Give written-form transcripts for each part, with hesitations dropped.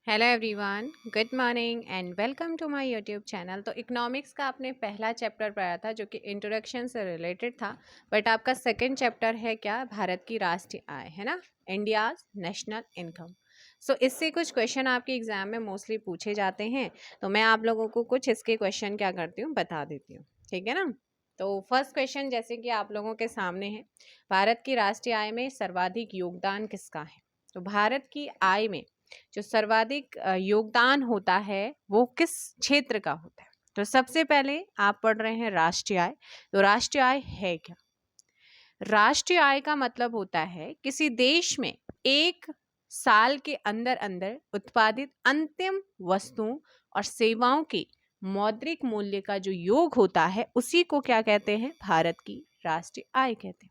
Hello everyone, good morning and welcome to my YouTube channel. तो economics का आपने पहला चैप्टर पढ़ा था जो कि इंट्रोडक्शन से रिलेटेड था। बट आपका सेकंड चैप्टर है क्या, भारत की राष्ट्रीय आय, है ना, इंडियाज नेशनल इनकम। सो इससे कुछ क्वेश्चन आपके एग्जाम में मोस्टली पूछे जाते हैं, तो मैं आप लोगों को कुछ इसके क्वेश्चन क्या करती हूँ बता देती हूँ, ठीक है ना। तो फर्स्ट क्वेश्चन जैसे कि आप लोगों के सामने है, भारत की राष्ट्रीय आय में सर्वाधिक योगदान किसका है। तो भारत की आय में जो सर्वाधिक योगदान होता है वो किस क्षेत्र का होता है। तो सबसे पहले आप पढ़ रहे हैं राष्ट्रीय आय। तो राष्ट्रीय आय है क्या? राष्ट्रीय आय का मतलब होता है किसी देश में एक साल के अंदर अंदर उत्पादित अंतिम वस्तुओं और सेवाओं के मौद्रिक मूल्य का जो योग होता है उसी को क्या कहते हैं, भारत की राष्ट्रीय आय कहते हैं।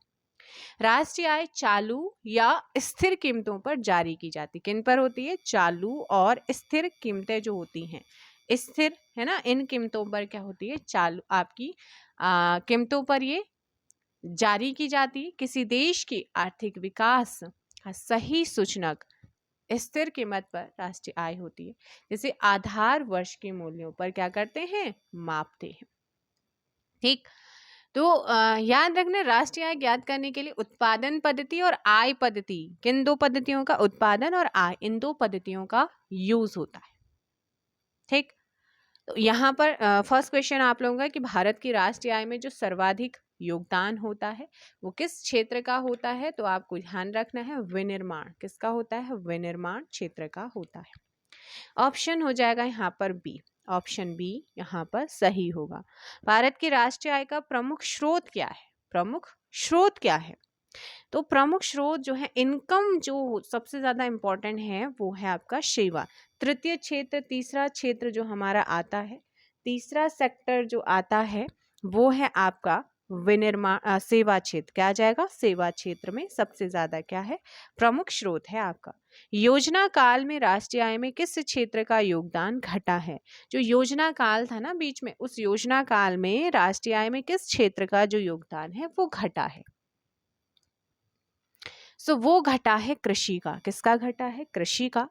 राष्ट्रीय आय चालू या स्थिर कीमतों पर जारी की जाती। किन पर होती है? चालू और स्थिर कीमतें जो होती हैं, स्थिर है ना, इन कीमतों पर क्या होती है, चालू आपकी कीमतों पर ये जारी की जाती। किसी देश की आर्थिक विकास का सही सूचनक स्थिर कीमत पर राष्ट्रीय आय होती है, जिसे आधार वर्ष के मूल्यों पर क्या करते हैं, मापते हैं। ठीक। तो याद रखना, राष्ट्रीय आय ज्ञात करने के लिए उत्पादन पद्धति और आय पद्धति, किन दो पद्धतियों का, उत्पादन और आय, इन दो पद्धतियों का यूज होता है। ठीक। तो यहाँ पर फर्स्ट क्वेश्चन आप लोगों का कि भारत की राष्ट्रीय आय में जो सर्वाधिक योगदान होता है वो किस क्षेत्र का होता है। तो आपको ध्यान रखना है विनिर्माण, किसका होता है, विनिर्माण क्षेत्र का होता है। ऑप्शन हो जाएगा यहाँ पर बी, ऑप्शन बी यहाँ पर सही होगा। भारत की राष्ट्रीय आय का प्रमुख स्रोत क्या है, प्रमुख स्रोत क्या है। तो प्रमुख स्रोत जो है, इनकम जो सबसे ज्यादा इंपॉर्टेंट है वो है आपका सेवा। तृतीय क्षेत्र, तीसरा क्षेत्र जो हमारा आता है, तीसरा सेक्टर जो आता है वो है आपका विनिर्माण सेवा क्षेत्र। क्या आ जाएगा, सेवा क्षेत्र में सबसे ज्यादा क्या है, प्रमुख स्रोत है आपका। योजना काल में राष्ट्रीय आय में किस क्षेत्र का योगदान घटा है। जो योजना काल था ना बीच में, उस योजना काल में राष्ट्रीय आय में किस क्षेत्र का जो योगदान है वो घटा है। वो घटा है कृषि का। किसका घटा है, कृषि का।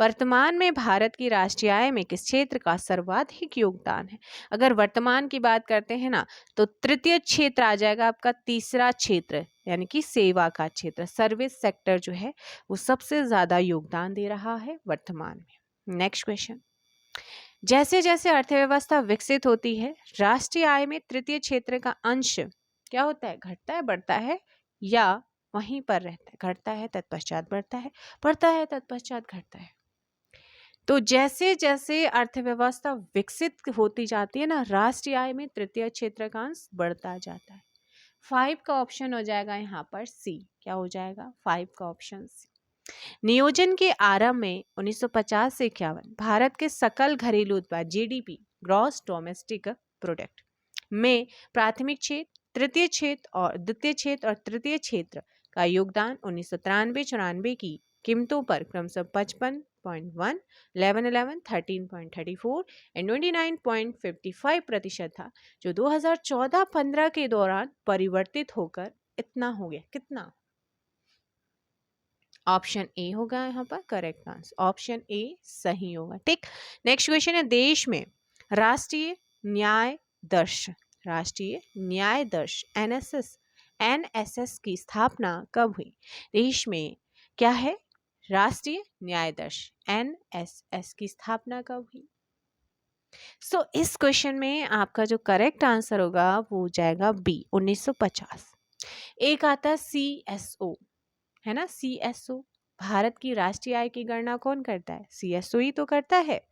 वर्तमान में भारत की राष्ट्रीय आय में किस क्षेत्र का सर्वाधिक योगदान है। अगर वर्तमान की बात करते हैं ना, तो तृतीय क्षेत्र आ जाएगा आपका, तीसरा क्षेत्र यानी कि सेवा का क्षेत्र, सर्विस सेक्टर जो है वो सबसे ज्यादा योगदान दे रहा है वर्तमान में। नेक्स्ट क्वेश्चन, जैसे जैसे अर्थव्यवस्था विकसित होती है राष्ट्रीय आय में तृतीय क्षेत्र का अंश क्या होता है, घटता है, बढ़ता है, या वहीं पर रहता है, घटता है तत्पश्चात बढ़ता है, बढ़ता है तत्पश्चात घटता है। तो जैसे जैसे अर्थव्यवस्था विकसित होती जाती है ना, राष्ट्रीय आय में तृतीय क्षेत्र का अंश बढ़ता जाता है। 5 का ऑप्शन हो जाएगा यहाँ पर सी। क्या हो जाएगा, 5 का ऑप्शन सी। नियोजन के आरंभ में 1950 से 51 भारत के सकल घरेलू उत्पाद जीडीपी, ग्रॉस डोमेस्टिक प्रोडक्ट में प्राथमिक क्षेत्र, तृतीय क्षेत्र और द्वितीय क्षेत्र और तृतीय क्षेत्र का योगदान 1993-94 की कीमतों पर क्रमशः 55.1, 11.11, 13.34 एंड 29.55% था, जो 2014-15 के दौरान परिवर्तित होकर इतना हो गया। कितना? ऑप्शन ए होगा यहाँ पर करेक्ट आंसर, ऑप्शन ए सही होगा। ठीक। नेक्स्ट क्वेश्चन है, देश में राष्ट्रीय न्याय दर्श, राष्ट्रीय न्याय दर्श एनएसएस की स्थापना कब हुई। देश में क्या है, राष्ट्रीय न्याय दर्श एनएसएस की स्थापना कब हुई। इस क्वेश्चन में आपका जो करेक्ट आंसर होगा वो हो जाएगा बी, 1950। एक आता है सीएसओ, है ना, सीएसओ। भारत की राष्ट्रीय आय की गणना कौन करता है, सीएसओ ही तो करता है।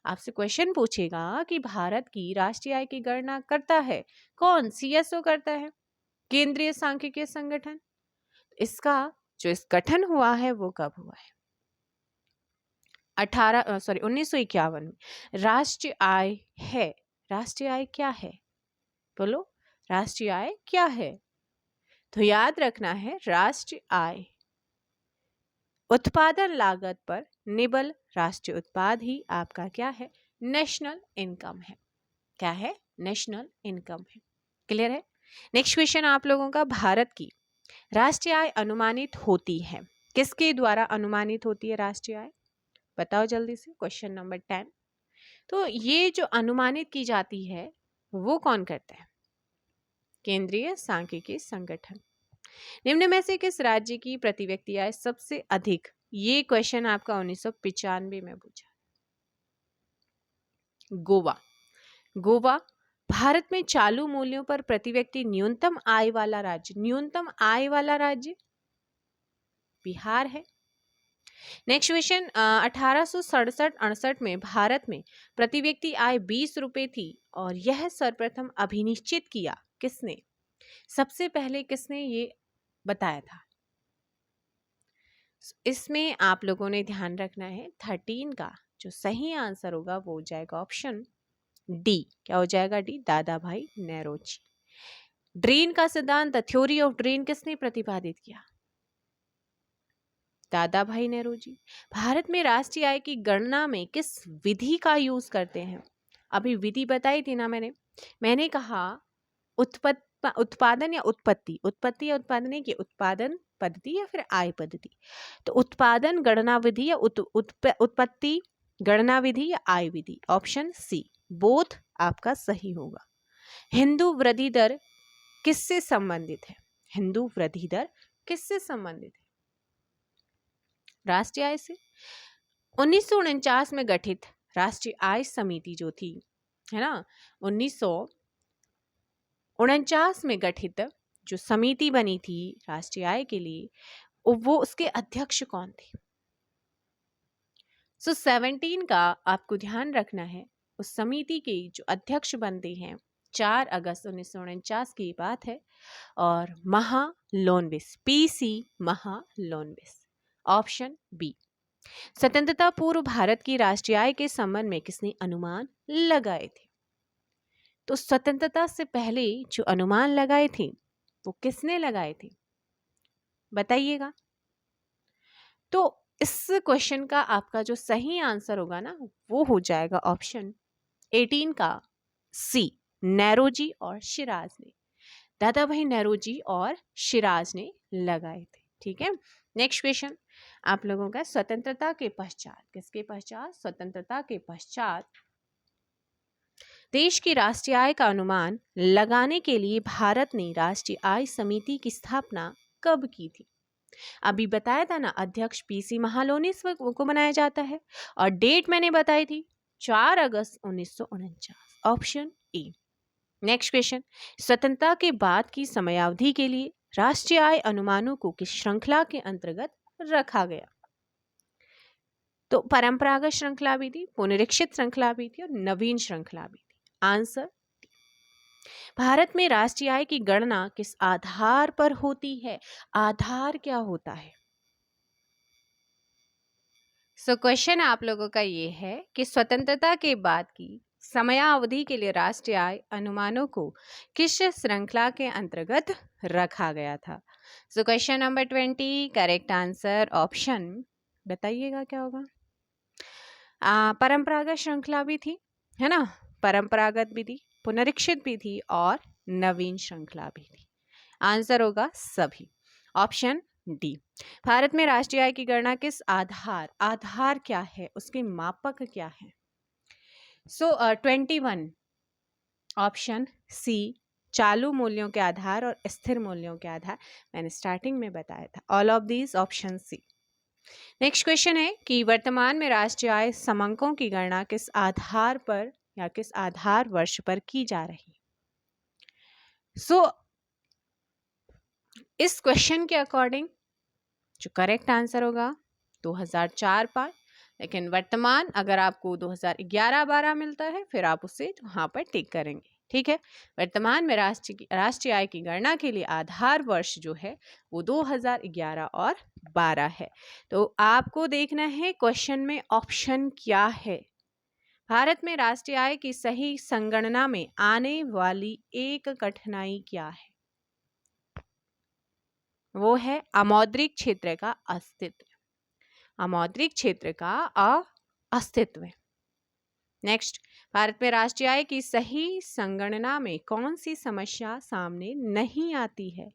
आपसे क्वेश्चन पूछेगा कि भारत की राष्ट्रीय आय की गणना करता है कौन, सीएसओ करता है, केंद्रीय सांख्यिकीय संगठन। इसका जो इस गठन हुआ है वो कब हुआ है, 1951 में। राष्ट्रीय आय है, राष्ट्रीय आय क्या है, बोलो, राष्ट्रीय आय क्या है। तो याद रखना है, राष्ट्रीय आय उत्पादन लागत पर निबल राष्ट्रीय उत्पाद ही आपका क्या है, नेशनल इनकम है। क्या है, नेशनल इनकम है। क्लियर है। नेक्स्ट क्वेश्चन आप लोगों का, भारत की राष्ट्रीय आय अनुमानित होती है, किसके द्वारा अनुमानित होती है राष्ट्रीय आय। बताओ जल्दी से। Question number 10। तो ये जो अनुमानित की जाती है वो कौन करता है? केंद्रीय सांख्यिकी संगठन। निम्न में से किस राज्य की प्रति व्यक्ति आय सबसे अधिक? ये क्वेश्चन आपका 1995 में पूछा। गोवा। गोवा भारत में चालू मूल्यों पर प्रति व्यक्ति न्यूनतम आय वाला राज्य। न्यूनतम आय वाला राज्य बिहार है। नेक्स्ट क्वेश्चन, 1867-68 में भारत में प्रति व्यक्ति आय 20 रुपए थी और यह सर्वप्रथम अभिनिश्चित किया किसने? सबसे पहले किसने ये बताया था? इसमें आप लोगों ने ध्यान रखना है 13 का जो सही आंसर होगा वो हो जाएगा ऑप्शन डी। क्या हो जाएगा? डी, दादा भाई नेरोजी। ड्रेन का सिद्धांत, द थ्योरी ऑफ ड्रेन किसने प्रतिपादित किया? दादा भाई नेरोजी। भारत में राष्ट्रीय आय की गणना में किस विधि का यूज करते हैं? अभी विधि बताई थी ना मैंने कहा उत्पादन या उत्पत्ति, उत्पत्ति या उत्पादन है कि उत्पादन पद्धति या फिर आय पद्धति। तो उत्पादन गणना विधि या उत्पत्ति गणना विधि या आय विधि। ऑप्शन सी बोथ आपका सही होगा। हिंदू वृद्धि दर किससे संबंधित है? हिंदू वृद्धि दर किससे संबंधित है? राष्ट्रीय आय से। 1949 में गठित राष्ट्रीय आय समिति जो थी, है ना, 1949 में गठित जो समिति बनी थी राष्ट्रीय आय के लिए, वो उसके अध्यक्ष कौन थे? 17 का आपको ध्यान रखना है। उस समिति के जो अध्यक्ष बनते हैं 4 अगस्त 1949 की बात है और Mahalanobis, PC Mahalanobis. Option B. स्वतंत्रता पूर्व भारत की राष्ट्रीय आय के संबंध में किसने अनुमान लगाए थे? तो स्वतंत्रता से पहले जो अनुमान लगाए थे वो किसने लगाए थे? बताइएगा। तो इस क्वेश्चन का आपका जो सही आंसर होगा ना वो हो जाएगा ऑप्शन 18 का सी, नेरोजी और शिराज ने। दादा भाई नेरोजी और शिराज ने लगाए थे। ठीक है। नेक्स्ट क्वेश्चन आप लोगों का, स्वतंत्रता के पश्चात, किसके पश्चात? स्वतंत्रता के पश्चात देश की राष्ट्रीय आय का अनुमान लगाने के लिए भारत ने राष्ट्रीय आय समिति की स्थापना कब की थी? अभी बताया था ना, अध्यक्ष पीसी महालोनिस को बनाया जाता है और डेट मैंने बताई थी 4 अगस्त 1949। Option A. नेक्स्ट क्वेश्चन, स्वतंत्रता के बाद की समयावधि के लिए राष्ट्रीय आय अनुमानों को किस श्रृंखला के अंतर्गत रखा गया? तो परंपरागत श्रृंखला भी थी, पुनरीक्षित श्रृंखला भी थी और नवीन श्रृंखला भी थी। आंसर, भारत में राष्ट्रीय आय की गणना किस आधार पर होती है? आधार क्या होता है? क्वेश्चन आप लोगों का ये है कि स्वतंत्रता के बाद की समयावधि के लिए राष्ट्रीय आय अनुमानों को किस श्रृंखला के अंतर्गत रखा गया था? Question number 20, correct answer option, बताइएगा क्या होगा? परंपरागत श्रृंखला भी थी, है ना, परंपरागत भी थी, पुनरीक्षित भी थी और नवीन श्रृंखला भी थी। आंसर होगा सभी। Option D. भारत में राष्ट्रीय आय की गणना किस आधार क्या है, उसके मापक क्या है? 21 ऑप्शन सी, चालू मूल्यों के आधार और स्थिर मूल्यों के आधार, मैंने स्टार्टिंग में बताया था। All of these option C. Next question है कि वर्तमान में राष्ट्रीय आय समंकों की गणना किस आधार पर या किस आधार वर्ष पर की जा रही है? इस क्वेश्चन के अकॉर्डिंग जो करेक्ट आंसर होगा 2004-5, लेकिन वर्तमान अगर आपको 2011-12 मिलता है फिर आप उसे वहां पर टिक करेंगे। ठीक है। वर्तमान में राष्ट्रीय आय की गणना के लिए आधार वर्ष जो है वो 2011 और 12 है। तो आपको देखना है क्वेश्चन में ऑप्शन क्या है। भारत में राष्ट्रीय आय की सही संगणना में आने वाली एक कठिनाई क्या है? वो है अमौद्रिक क्षेत्र का अस्तित्व। अमौद्रिक क्षेत्र का अस्तित्व। नेक्स्ट, भारत में राष्ट्रीय आय की सही संगणना में कौन सी समस्या सामने नहीं आती है?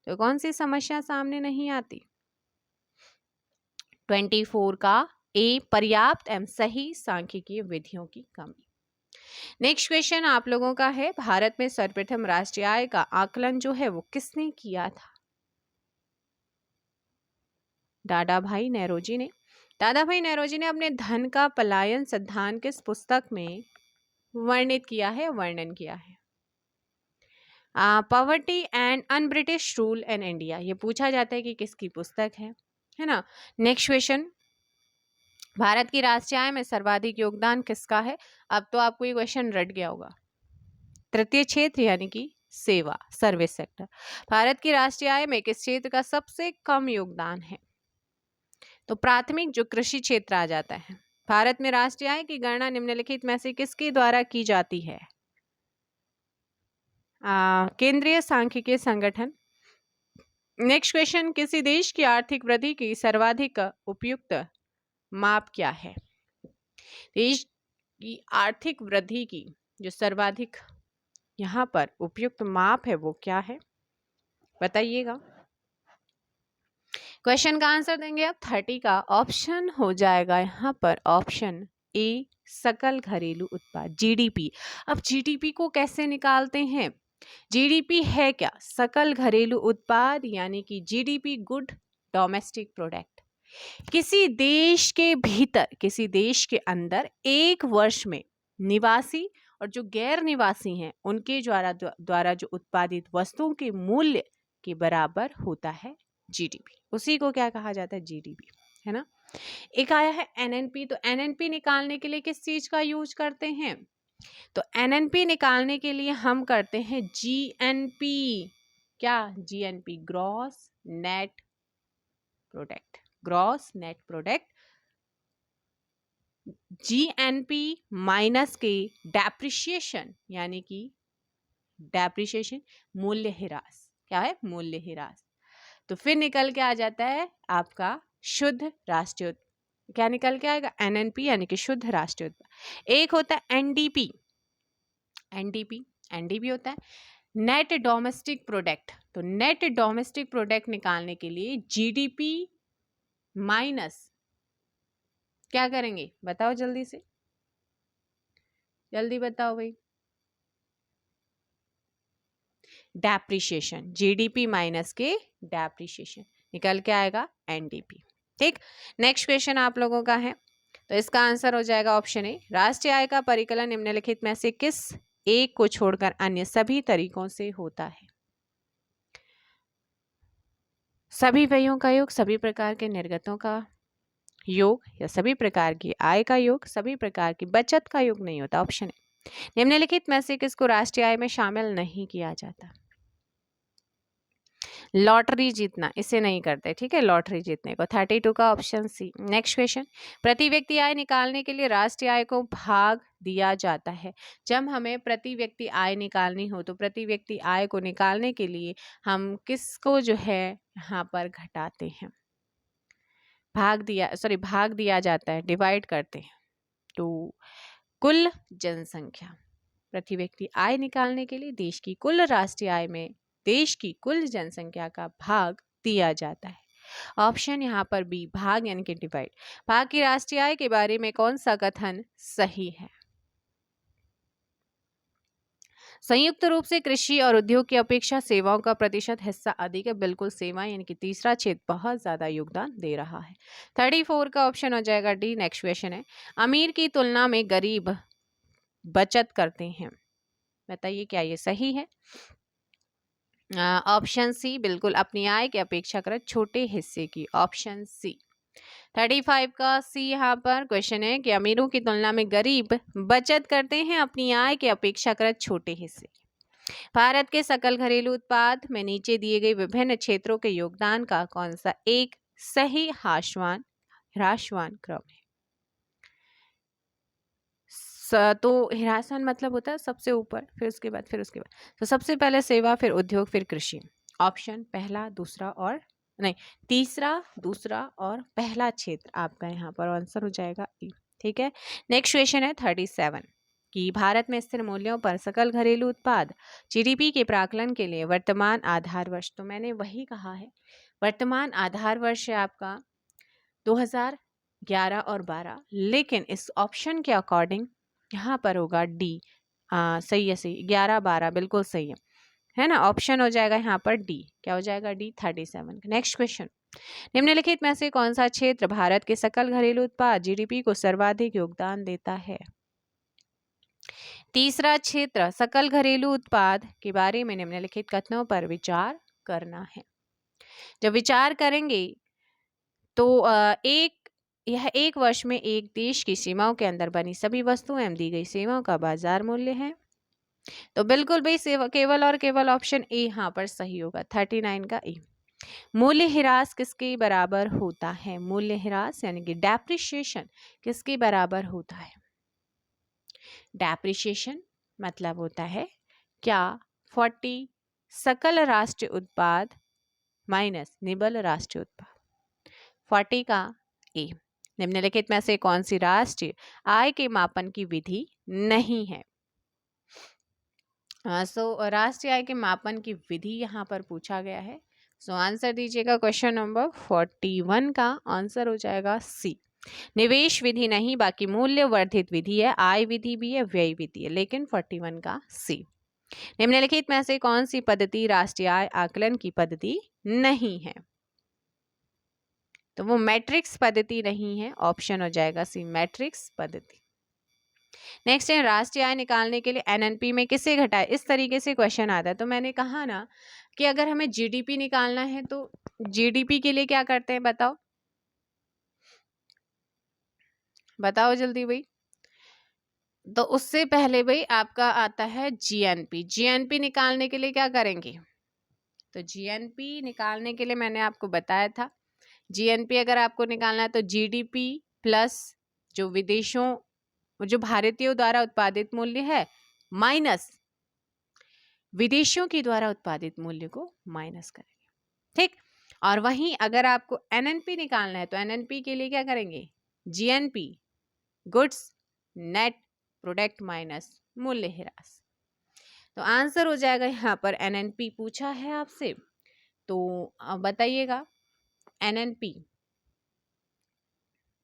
तो कौन सी समस्या सामने नहीं आती? 24 का ए पर्याप्त एवं सही सांख्यिकीय विधियों की कमी। नेक्स्ट क्वेश्चन आप लोगों का है, भारत में सर्वप्रथम राष्ट्रीय आय का आकलन जो है वो किसने किया था? दादाभाई नौरोजी ने। दादाभाई नौरोजी ने अपने धन का पलायन सिद्धांत किस पुस्तक में वर्णित किया है, वर्णन किया है? Poverty and un British rule in India, ये पूछा जाता है कि किसकी पुस्तक है ना। नेक्स्ट क्वेश्चन, भारत की राष्ट्रीय आय में सर्वाधिक योगदान किसका है? अब तो आपको ये क्वेश्चन रट गया होगा। तृतीय क्षेत्र यानी कि सेवा, सर्विस सेक्टर। भारत की राष्ट्रीय आय में किस क्षेत्र का सबसे कम योगदान है? तो प्राथमिक जो कृषि क्षेत्र आ जाता है। भारत में राष्ट्रीय आय की गणना निम्नलिखित में से किसके द्वारा की जाती है? केंद्रीय सांख्यिकीय संगठन। नेक्स्ट क्वेश्चन, किसी देश की आर्थिक वृद्धि की सर्वाधिक उपयुक्त माप क्या है? देश की आर्थिक वृद्धि की जो सर्वाधिक यहाँ पर उपयुक्त माप है वो क्या है, बताइएगा। क्वेश्चन का आंसर देंगे आप 30 का ऑप्शन हो जाएगा यहाँ पर ऑप्शन ए, सकल घरेलू उत्पाद, जीडीपी। अब जीडीपी को कैसे निकालते हैं? जीडीपी है क्या? सकल घरेलू उत्पाद यानी कि जीडीपी, गुड डोमेस्टिक प्रोडक्ट। किसी देश के भीतर, किसी देश के अंदर एक वर्ष में निवासी और जो गैर निवासी हैं उनके द्वारा जो उत्पादित वस्तुओं के मूल्य के बराबर होता है जीडीपी, उसी को क्या कहा जाता है? जीडीपी, है ना। एक आया है एनएनपी। तो एनएनपी निकालने के लिए किस चीज का यूज करते हैं? तो एनएनपी निकालने के लिए हम करते हैं जीएनपी। क्या? GNP, gross net product, gross net product. GNP minus के डेप्रिसिएशन यानी कि डेप्रिसिएशन, मूल्य ह्रास। क्या है? मूल्य ह्रास। तो फिर निकल के आ जाता है आपका शुद्ध राष्ट्रीय, क्या निकल के आएगा? एनएनपी यानी कि शुद्ध राष्ट्रीय उत्पाद। एक होता है एनडीपी, एनडीपी होता है नेट डोमेस्टिक प्रोडक्ट। तो नेट डोमेस्टिक प्रोडक्ट निकालने के लिए जीडीपी माइनस क्या करेंगे? बताओ जल्दी से, जल्दी बताओ भाई। डेप्रिसिएशन, जीडीपी माइनस के डेप्रिसिएशन, निकल के आएगा एनडीपी। ठीक, नेक्स्ट क्वेश्चन आप लोगों का है, तो इसका आंसर हो जाएगा ऑप्शन ए, राष्ट्रीय आय का परिकलन निम्नलिखित में से किस एक को छोड़कर अन्य सभी तरीकों से होता है? सभी व्ययों का योग, सभी प्रकार के निर्गतों का योग, या सभी प्रकार की आय का योग, सभी प्रकार की बचत का योग नहीं होता। ऑप्शन ए, निम्नलिखित में से किसको राष्ट्रीय आय में शामिल नहीं किया जाता? लॉटरी जीतना, इसे नहीं करते, ठीक है, लॉटरी जीतने को। 32 का ऑप्शन सी। नेक्स्ट क्वेश्चन, प्रति व्यक्ति आय निकालने के लिए राष्ट्रीय आय को भाग दिया जाता है। जब हमें प्रति व्यक्ति आय निकालनी हो तो प्रति व्यक्ति आय को निकालने के लिए हम किसको जो है यहाँ पर घटाते हैं? भाग दिया जाता है, डिवाइड करते हैं। तो कुल जनसंख्या, प्रति व्यक्ति आय निकालने के लिए देश की कुल राष्ट्रीय आय में देश की कुल जनसंख्या का भाग दिया जाता है। ऑप्शन यहाँ पर बी, भाग यानी कि डिवाइड। भाग की राष्ट्रीय आय के बारे में कौन सा कथन सही है? संयुक्त रूप से कृषि और उद्योग की अपेक्षा सेवाओं का प्रतिशत हिस्सा अधिक है। बिल्कुल, सेवा यानी कि तीसरा क्षेत्र बहुत ज्यादा योगदान दे रहा है। 34 का ऑप्शन हो जाएगा डी। नेक्स्ट क्वेश्चन है, अमीर की तुलना में गरीब बचत करते हैं, बताइए क्या ये सही है? ऑप्शन सी, बिल्कुल अपनी आय के अपेक्षाकृत छोटे हिस्से की, ऑप्शन सी। 35 का सी यहाँ पर क्वेश्चन है कि अमीरों की तुलना में गरीब बचत करते हैं अपनी आय के अपेक्षाकृत छोटे हिस्से। भारत के सकल घरेलू उत्पाद में नीचे दिए गए विभिन्न क्षेत्रों के योगदान का कौन सा एक सही ह्रासवान क्रम है? तो ह्रासवान मतलब होता है सबसे ऊपर, फिर उसके बाद तो सबसे पहले सेवा, फिर उद्योग, फिर कृषि। ऑप्शन पहला, दूसरा और नहीं, तीसरा, दूसरा और पहला क्षेत्र आपका यहाँ पर आंसर हो जाएगा ई। ठीक है, नेक्स्ट क्वेश्चन है 37 कि भारत में स्थिर मूल्यों पर सकल घरेलू उत्पाद जीडीपी के प्राकलन के लिए वर्तमान आधार वर्ष, तो मैंने वही कहा है, वर्तमान आधार वर्ष है आपका 11 और 12, लेकिन इस ऑप्शन के अकॉर्डिंग यहाँ पर होगा डी। सही है, सही, 11 12 बिल्कुल सही है ना। ऑप्शन हो जाएगा यहाँ पर डी। क्या हो जाएगा? डी 37। नेक्स्ट क्वेश्चन, निम्नलिखित में से कौन सा क्षेत्र भारत के सकल घरेलू उत्पाद जीडीपी को सर्वाधिक योगदान देता है? तीसरा क्षेत्र सकल घरेलू उत्पाद के बारे में निम्नलिखित कथनों पर विचार करना है। जब विचार करेंगे तो यह एक वर्ष में एक देश की सीमाओं के अंदर बनी सभी वस्तुओं एवं दी गई सेवाओं का बाजार मूल्य है। तो बिल्कुल भाई केवल और केवल ऑप्शन ए यहाँ पर सही होगा, 39 का ए। मूल्य ह्रास किसके बराबर होता है? मूल्य ह्रास यानी कि डेप्रिसिएशन किसके बराबर होता है? डेप्रिसिएशन मतलब होता है क्या 40 सकल राष्ट्रीय उत्पाद माइनस निबल राष्ट्रीय उत्पाद। 40 का ए। निम्नलिखित में से कौन सी राष्ट्रीय आय के मापन की विधि नहीं है? राष्ट्रीय आय के मापन की विधि यहाँ पर पूछा गया है। आंसर दीजिएगा क्वेश्चन नंबर 41 का आंसर हो जाएगा सी। निवेश विधि नहीं, बाकी मूल्य वर्धित विधि है, आय विधि भी है, व्यय विधि है, लेकिन 41 का सी। निम्नलिखित में से कौन सी पद्धति राष्ट्रीय आय आकलन की पद्धति नहीं है? तो वो मैट्रिक्स पद्धति नहीं है, ऑप्शन हो जाएगा सी, मैट्रिक्स पद्धति। नेक्स्ट है, राष्ट्रीय आय निकालने के लिए एनएनपी में किसे घटाए? इस तरीके से क्वेश्चन आता है। तो मैंने कहा ना कि अगर हमें जीडीपी निकालना है तो जीडीपी के लिए क्या करते हैं, बताओ बताओ जल्दी भाई। तो उससे पहले भाई आपका आता है जीएनपी। जीएनपी निकालने के लिए क्या करेंगे? तो जीएनपी निकालने के लिए मैंने आपको बताया था, जीएनपी अगर आपको निकालना है तो जीडीपी प्लस जो विदेशों जो भारतीयों द्वारा उत्पादित मूल्य है माइनस विदेशियों के द्वारा उत्पादित मूल्य को माइनस करेंगे, ठीक। और वहीं अगर आपको एनएनपी निकालना है तो एनएनपी के लिए क्या करेंगे? GNP goods net product minus मूल्य ह्रास। तो आंसर हो जाएगा यहाँ पर एनएनपी पूछा है आपसे, तो बताइएगा एनएनपी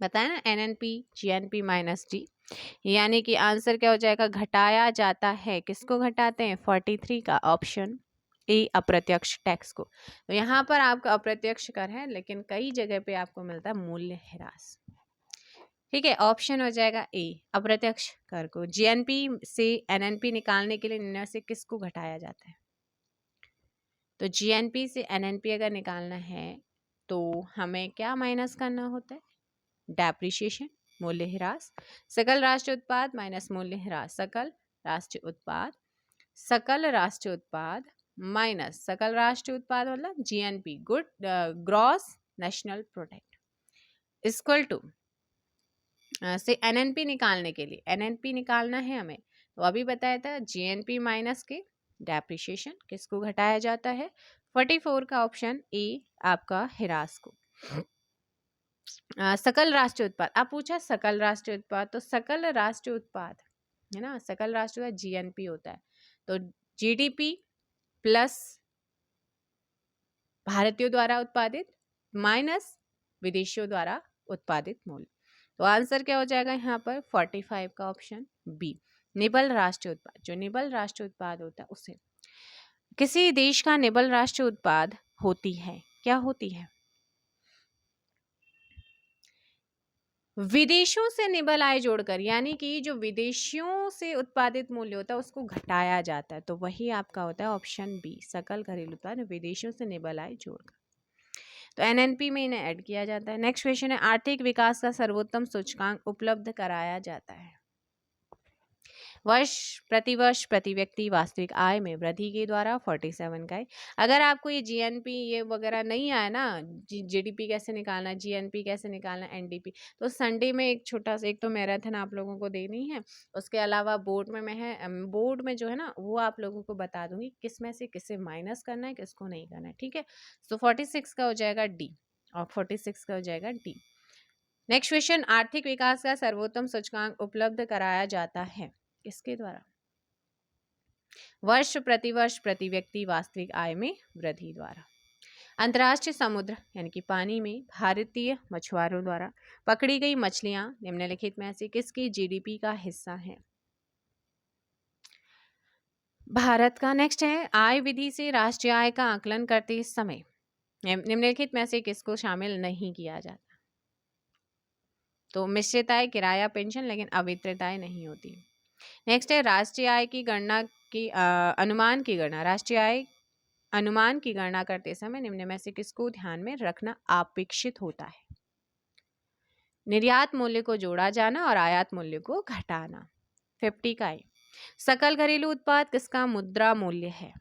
बताया ना, एनएनपी जीएनपी माइनस डी, यानी कि आंसर क्या हो जाएगा? घटाया जाता है। किसको घटाते हैं? 43 का ऑप्शन ए, अप्रत्यक्ष टैक्स को। तो यहाँ पर आपका अप्रत्यक्ष कर है, लेकिन कई जगह पे आपको मिलता है मूल्य ह्रास, ठीक है। ऑप्शन हो जाएगा ए, अप्रत्यक्ष कर को। जीएनपी से एनएनपी निकालने के लिए निम्न से किसको घटाया जाता है? तो जीएनपी से एनएनपी अगर निकालना है तो हमें क्या माइनस करना होता है? डेप्रिसिएशन, मूल्य ह्रास। सकल राष्ट्रीय उत्पाद माइनस मूल्य ह्रास, सकल राष्ट्रीय उत्पाद, सकल राष्ट्रीय उत्पाद माइनस सकल राष्ट्रीय उत्पाद मतलब GNP, good gross national product, equal to से एनएनपी निकालने के लिए एनएनपी निकालना है हमें, तो अभी बताया था जीएनपी माइनस के डेप्रिसिएशन किसको घटाया जाता है? 44 का ऑप्शन ए आपका ह्रास को। सकल राष्ट्रीय उत्पाद, आप पूछा सकल राष्ट्रीय उत्पाद, तो सकल राष्ट्रीय उत्पाद है ना, सकल राष्ट्रीय उत्पाद जीएनपी होता है। तो जीडीपी प्लस भारतीयों द्वारा उत्पादित माइनस विदेशियों द्वारा उत्पादित मूल्य। तो आंसर क्या हो जाएगा यहाँ पर? 45 का ऑप्शन बी, निबल राष्ट्रीय उत्पाद। जो निबल राष्ट्रीय उत्पाद होता है उसे, किसी देश का निबल राष्ट्रीय उत्पाद होती है, क्या होती है? विदेशों से निबल आय जोड़कर, यानी कि जो विदेशियों से उत्पादित मूल्य होता है उसको घटाया जाता है, तो वही आपका होता है ऑप्शन बी, सकल घरेलू उत्पाद विदेशों से निबल आय जोड़कर। तो एनएनपी में इन्हें ऐड किया जाता है। नेक्स्ट क्वेश्चन है, आर्थिक विकास का सर्वोत्तम सूचकांक उपलब्ध कराया जाता है? प्रतिवर्ष प्रति व्यक्ति वास्तविक आय में वृद्धि के द्वारा 47 का है। अगर आपको ये जीएनपी ये वगैरह नहीं आया ना, जीडीपी कैसे निकालना, जीएनपी कैसे निकालना, एनडीपी, तो संडे में एक छोटा सा एक तो मैराथन आप लोगों को देनी है, उसके अलावा बोर्ड में बोर्ड में जो है ना वो आप लोगों को बता दूंगी किस में से किसे माइनस करना है, किसको नहीं करना है, ठीक है। तो 46 का हो जाएगा डी, और 46 का हो जाएगा डी। नेक्स्ट क्वेश्चन, आर्थिक विकास का सर्वोत्तम सूचकांक उपलब्ध कराया जाता है किसके द्वारा? प्रतिवर्ष प्रति व्यक्ति वास्तविक आय में वृद्धि द्वारा। अंतर्राष्ट्रीय समुद्र यानी कि पानी में भारतीय मछुआरों द्वारा पकड़ी गई मछलियां निम्नलिखित में से किसकी जीडीपी का हिस्सा है? भारत का। नेक्स्ट है, आय विधि से राष्ट्रीय आय का आकलन करते समय निम्नलिखित में से किसको शामिल नहीं किया जाता? तो मिश्रित आय, किराया, पेंशन, लेकिन अवितरित आय नहीं होती। नेक्स्ट है, राष्ट्रीय आय की गणना की अनुमान की गणना, राष्ट्रीय आय अनुमान की गणना करते समय निम्न में से किसको ध्यान में रखना अपेक्षित होता है? निर्यात मूल्य को जोड़ा जाना और आयात मूल्य को घटाना। 50 का है। सकल घरेलू उत्पाद किसका मुद्रा मूल्य है?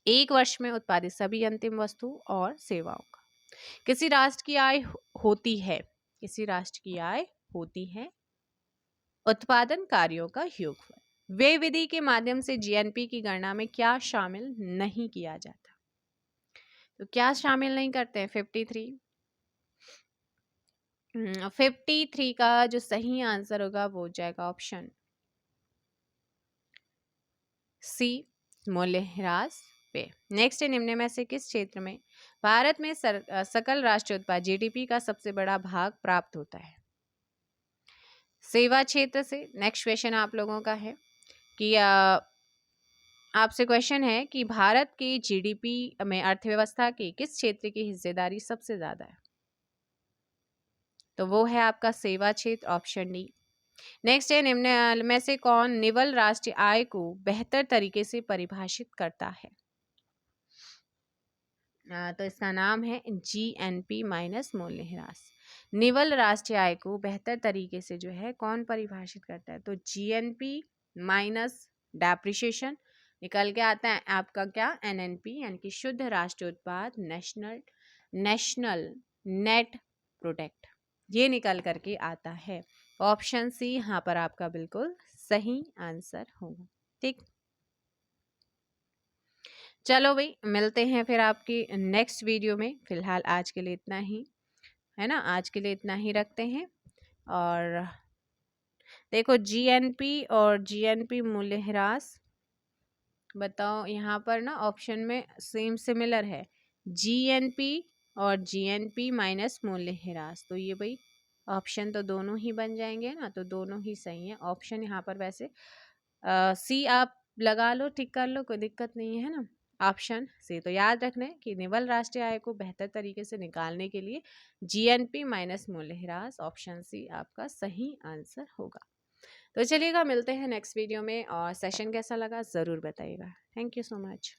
एक वर्ष में उत्पादित सभी अंतिम वस्तु और सेवाओं का। किसी राष्ट्र की आय होती है, किसी राष्ट्र की आय होती है उत्पादन कार्यों का योगफल। वे विधि के माध्यम से जीएनपी की गणना में क्या शामिल नहीं किया जाता? तो क्या शामिल नहीं करते हैं? 53। 53 का जो सही आंसर होगा वो हो जाएगा ऑप्शन सी, मूल्यह्रास पे। नेक्स्ट है, निम्न में से किस क्षेत्र में भारत में सकल राष्ट्रीय उत्पाद जीडीपी का सबसे बड़ा भाग प्राप्त होता है? सेवा क्षेत्र से। नेक्स्ट क्वेश्चन आप लोगों का है कि आपसे क्वेश्चन है कि भारत के जीडीपी में अर्थव्यवस्था की किस क्षेत्र की हिस्सेदारी सबसे ज्यादा है? तो वो है आपका सेवा क्षेत्र, ऑप्शन डी। नेक्स्ट है, निम्न में से कौन निवल राष्ट्रीय आय को बेहतर तरीके से परिभाषित करता है? तो इसका नाम है जीएनपी माइनस मूल्यह्रास। निवल राष्ट्रीय आय को बेहतर तरीके से जो है कौन परिभाषित करता है? तो जीएनपी माइनस डेप्रिसिएशन निकल के आता है आपका क्या? एनएनपी यानी कि शुद्ध राष्ट्रीय उत्पाद, नेशनल नेट प्रोडक्ट, ये निकल करके आता है। ऑप्शन सी यहाँ पर आपका बिल्कुल सही आंसर होगा। ठीक, चलो भाई, मिलते हैं फिर आपकी नेक्स्ट वीडियो में। फिलहाल आज के लिए इतना ही है ना, आज के लिए इतना ही रखते हैं। और देखो, जीएनपी और जीएनपी मूल्यह्रास, बताओ यहाँ पर ना ऑप्शन में सेम सिमिलर है, जीएनपी और जीएनपी माइनस मूल्यह्रास। तो ये भाई ऑप्शन तो दोनों ही बन जाएंगे ना, तो दोनों ही सही है। ऑप्शन यहाँ पर वैसे सी आप लगा लो, टिक कर लो, कोई दिक्कत नहीं है ना। Option C. तो याद रखना है कि निवल राष्ट्रीय आय को बेहतर तरीके से निकालने के लिए जीएनपी माइनस मूल्यह्रास, ऑप्शन सी आपका सही आंसर होगा। तो चलिएगा, मिलते हैं नेक्स्ट वीडियो में, और सेशन कैसा लगा ज़रूर बताइएगा। Thank you so much.